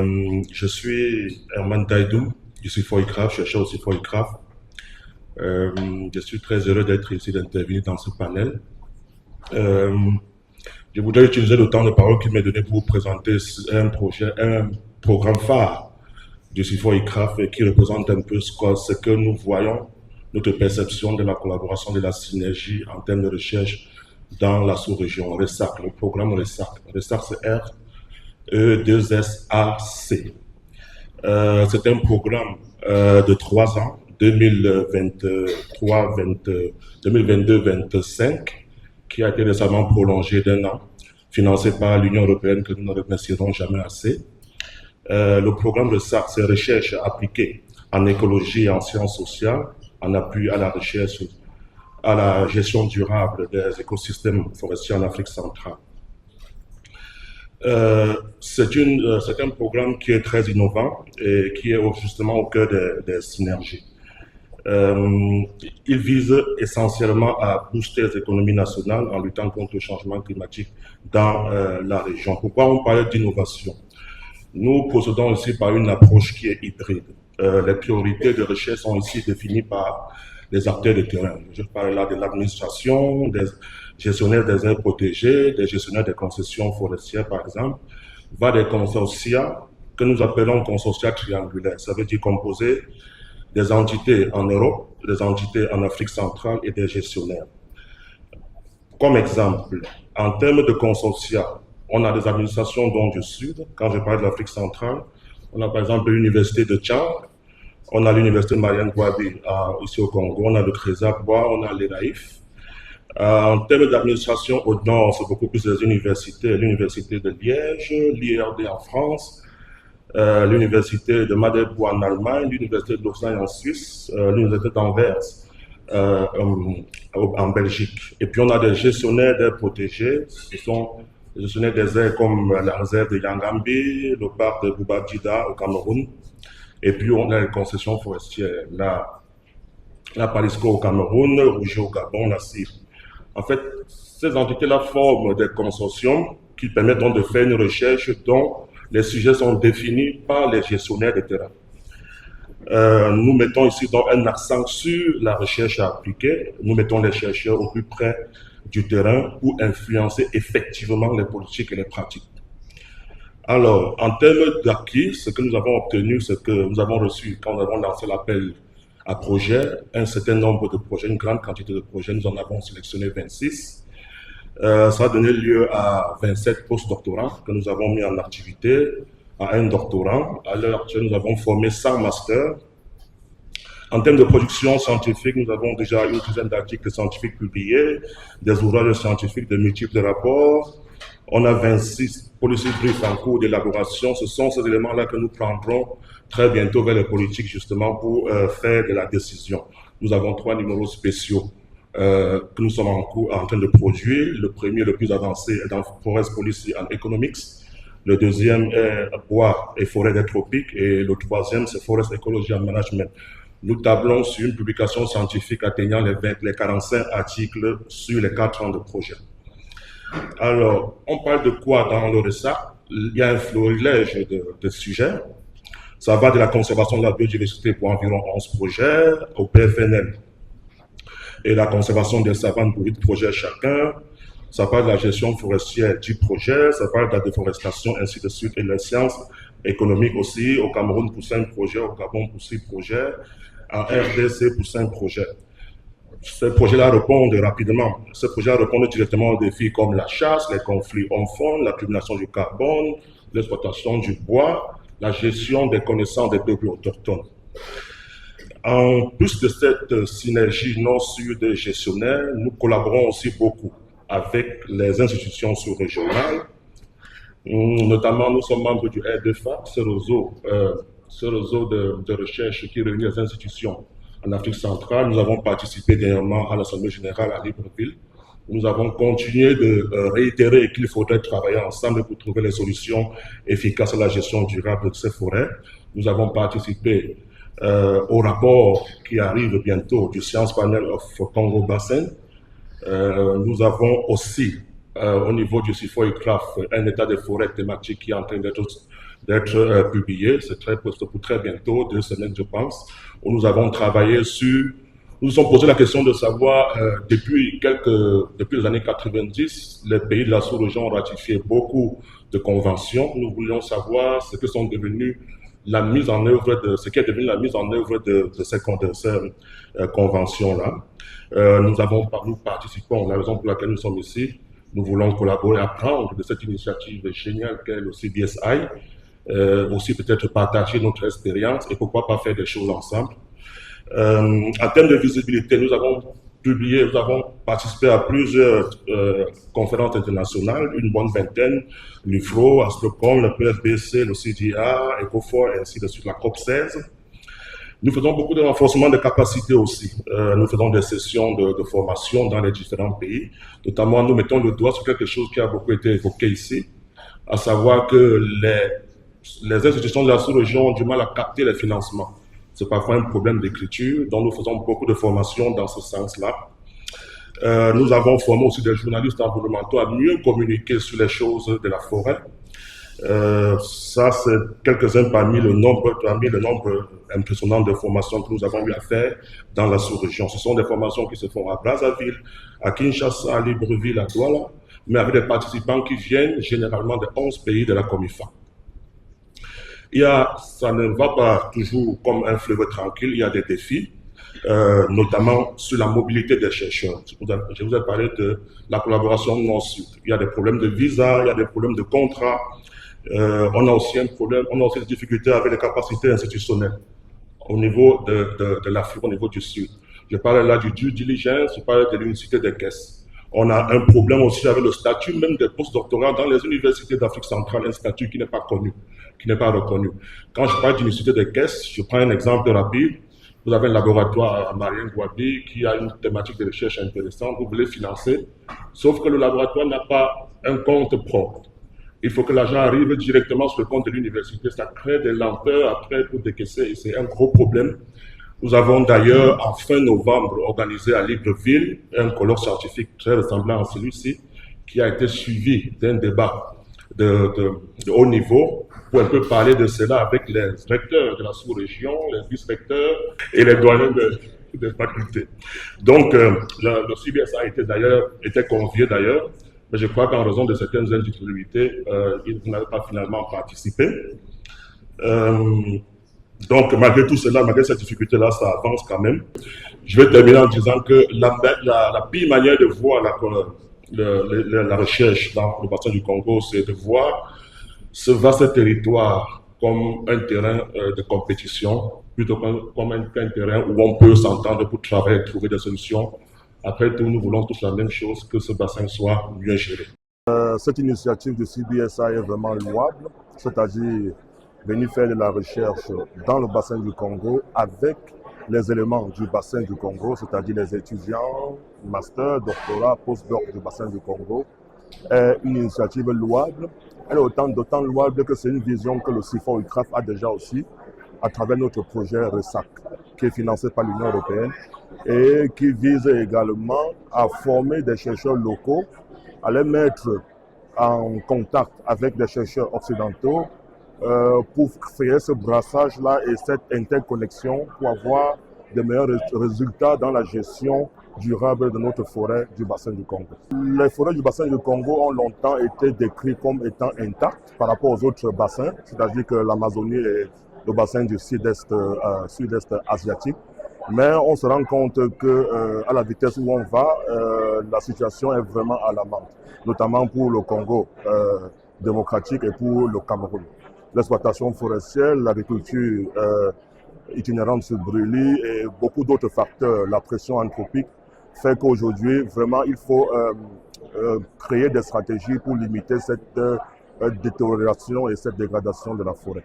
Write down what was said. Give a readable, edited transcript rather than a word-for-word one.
Je suis Herman Taïdou, je suis Foycraft, chercheur aussi Foycraft. Je suis très heureux d'être ici, d'intervenir dans ce panel. Euh, je voudrais utiliser le temps de parole qui m'est donné pour vous présenter un programme phare du CIFOICRAF et qui représente un peu ce que nous voyons, notre perception de la collaboration, de la synergie en termes de recherche dans la sous-région, RESAC, le programme RESAC. RESAC, c'est R-E-2-S-A-C. C'est un programme de 3 ans, 2022-2025, qui a été récemment prolongé d'1 an, financé par l'Union européenne que nous ne remercierons jamais assez. Le programme de SAC, c'est recherche appliquée en écologie et en sciences sociales, en appui à la recherche, à la gestion durable des écosystèmes forestiers en Afrique centrale. C'est un programme qui est très innovant et qui est justement au cœur des synergies. Il vise essentiellement à booster les économies nationales en luttant contre le changement climatique dans la région. Pourquoi on parle d'innovation? Nous procédons ici par une approche qui est hybride. Les priorités de recherche sont ici définies par les acteurs de terrain. Je parle là de l'administration, des gestionnaires des aires protégées, des gestionnaires des concessions forestières, par exemple, va des consortia que nous appelons consortia triangulaires. Ça veut dire composés des entités en Europe, des entités en Afrique centrale et des gestionnaires. Comme exemple, en termes de consortia, on a des administrations dont du Sud. Quand je parle de l'Afrique centrale, on a par exemple l'Université de Tchad, on a l'Université Marianne Gouabi ici au Congo, on a le Créza-Bois, on a l'ENAIF. En termes d'administration au nord, c'est beaucoup plus les universités, l'Université de Liège, l'IRD en France, l'Université de Madrid-Bois en Allemagne, l'Université de Lausanne en Suisse, l'Université d'Anvers en Belgique. Et puis on a des gestionnaires d'aires protégées, ce sont les gestionnaires des aires comme la réserve de Yangambi, le parc de Boubadjida au Cameroun, et puis on a les concessions forestières, la Palisco au Cameroun, Rouget au Gabon, la CIR. En fait, ces entités-là forment des consortiums qui permettent donc de faire une recherche dont les sujets sont définis par les gestionnaires de terrain. Nous mettons ici donc un accent sur la recherche à appliquer. Nous mettons les chercheurs au plus près du terrain pour influencer effectivement les politiques et les pratiques. Alors, en termes d'acquis, ce que nous avons obtenu, c'est que nous avons reçu, quand nous avons lancé l'appel à projet, un certain nombre de projets, une grande quantité de projets, nous en avons sélectionné 26. Ça a donné lieu à 27 postdoctorants que nous avons mis en activité, à un doctorant. À l'heure actuelle, nous avons formé 100 masters. En termes de production scientifique, nous avons déjà une dizaine d'articles scientifiques publiés, des ouvrages scientifiques, de multiples rapports. On a 26 policy briefs en cours d'élaboration. Ce sont ces éléments-là que nous prendrons très bientôt vers les politiques, justement, pour faire de la décision. Nous avons 3 numéros spéciaux que nous sommes en train de produire. Le premier, le plus avancé, est dans Forest Policy and Economics. Le deuxième est Bois et forêts des tropiques. Et le troisième, c'est Forest Ecology and Management. Nous tablons sur une publication scientifique atteignant les 45 articles sur les 4 ans de projet. Alors, on parle de quoi dans le RESAC? Il y a un florilège de sujets. Ça va de la conservation de la biodiversité pour environ 11 projets, au PFNL et la conservation des savanes pour 8 projets chacun. Ça parle de la gestion forestière 10 projets, ça parle de la déforestation, ainsi de suite, et les sciences économiques aussi, au Cameroun pour 5 projets, au Gabon pour 6 projets, en RDC pour 5 projets. Ces projets-là répondent rapidement. Ces projets répondent directement aux défis comme la chasse, les conflits hommes-femmes, l'accumulation du carbone, l'exploitation du bois, la gestion des connaissances des peuples autochtones. En plus de cette synergie non sûre des gestionnaires, nous collaborons aussi beaucoup avec les institutions sous-régionales. Notamment, nous sommes membres du RDFA, ce réseau de recherche qui réunit les institutions en Afrique centrale. Nous avons participé dernièrement à l'Assemblée générale à Libreville. Nous avons continué de réitérer qu'il faudrait travailler ensemble pour trouver les solutions efficaces à la gestion durable de ces forêts. Nous avons participé au rapport qui arrive bientôt du Science Panel of Congo Basin. Nous avons aussi, au niveau du CIFOICRAF, un état des forêts thématique qui est en train d'être d'être publié. C'est pour très bientôt, 2 semaines, je pense, où nous avons travaillé sur. Nous nous sommes posé la question de savoir, depuis les années 90, les pays de la sous-région ont ratifié beaucoup de conventions. Nous voulions savoir ce qui est devenu la mise en œuvre de ces conventions-là. Nous participons, la raison pour laquelle nous sommes ici, nous voulons collaborer, apprendre de cette initiative géniale qu'est le CBSI, aussi peut-être partager notre expérience et pourquoi pas faire des choses ensemble. En termes de visibilité, nous avons participé à plusieurs conférences internationales, une bonne vingtaine, l'UFRO, Astrocom, le PFBC, le CDA, ECOFOR, et ainsi de suite, la COP16. Nous faisons beaucoup de renforcement de capacités aussi. Nous faisons des sessions de formation dans les différents pays. Notamment, nous mettons le doigt sur quelque chose qui a beaucoup été évoqué ici, à savoir que les institutions de la sous-région ont du mal à capter les financements. C'est parfois un problème d'écriture, donc nous faisons beaucoup de formations dans ce sens-là. Nous avons formé aussi des journalistes environnementaux à mieux communiquer sur les choses de la forêt. Ça, c'est quelques-uns parmi le nombre impressionnant de formations que nous avons eu à faire dans la sous-région. Ce sont des formations qui se font à Brazzaville, à Kinshasa, à Libreville, à Douala, mais avec des participants qui viennent généralement des 11 pays de la Comifa. Ça ne va pas toujours comme un fleuve tranquille, il y a des défis, notamment sur la mobilité des chercheurs. Je vous ai parlé de la collaboration nord-sud. Il y a des problèmes de visa, il y a des problèmes de contrat. On a aussi des difficultés avec les capacités institutionnelles au niveau de l'Afrique, au niveau du Sud. Je parle là du due diligence, je parle de l'unicité des caisses. On a un problème aussi avec le statut même des postdoctorats dans les universités d'Afrique centrale, un statut qui n'est pas connu, qui n'est pas reconnu. Quand je parle d'unicité des caisses, je prends un exemple rapide. Vous avez un laboratoire à Marien-Gouabi qui a une thématique de recherche intéressante, vous voulez financer, sauf que le laboratoire n'a pas un compte propre. Il faut que l'argent arrive directement sur le compte de l'université. Ça crée des lenteurs après pour décaisser et c'est un gros problème. Nous avons d'ailleurs, en fin novembre, organisé à Libreville un colloque scientifique très ressemblant à celui-ci, qui a été suivi d'un débat de haut niveau pour un peu parler de cela avec les recteurs de la sous-région, les vice-recteurs et les doyens des facultés. Donc, le CBSA était convié d'ailleurs, mais je crois qu'en raison de certaines indisponibilités, il n'avait pas finalement participé. Donc, malgré tout cela, malgré cette difficulté-là, ça avance quand même. Je vais terminer en disant que la pire manière de voir la recherche dans le bassin du Congo, c'est de voir ce vaste territoire comme un terrain de compétition, plutôt comme un terrain où on peut s'entendre pour travailler et trouver des solutions. Après tout, nous voulons tous la même chose, que ce bassin soit mieux géré. Cette initiative du CBSI est vraiment louable, c'est-à-dire venir faire de la recherche dans le bassin du Congo avec les éléments du bassin du Congo, c'est-à-dire les étudiants, master, doctorat, post-doc du bassin du Congo, est une initiative louable. Elle est d'autant louable que c'est une vision que le CIFOR UCRAF a déjà aussi à travers notre projet RESAC, qui est financé par l'Union européenne et qui vise également à former des chercheurs locaux, à les mettre en contact avec des chercheurs occidentaux pour créer ce brassage-là et cette interconnexion pour avoir de meilleurs résultats dans la gestion durable de notre forêt du bassin du Congo. Les forêts du bassin du Congo ont longtemps été décrites comme étant intactes par rapport aux autres bassins, c'est-à-dire que l'Amazonie est le bassin du sud-est asiatique. Mais on se rend compte que à la vitesse où on va, la situation est vraiment alarmante, notamment pour le Congo démocratique et pour le Cameroun. L'exploitation forestière, l'agriculture itinérante sur brûlis et beaucoup d'autres facteurs, la pression anthropique, fait qu'aujourd'hui, vraiment, il faut créer des stratégies pour limiter cette détérioration et cette dégradation de la forêt.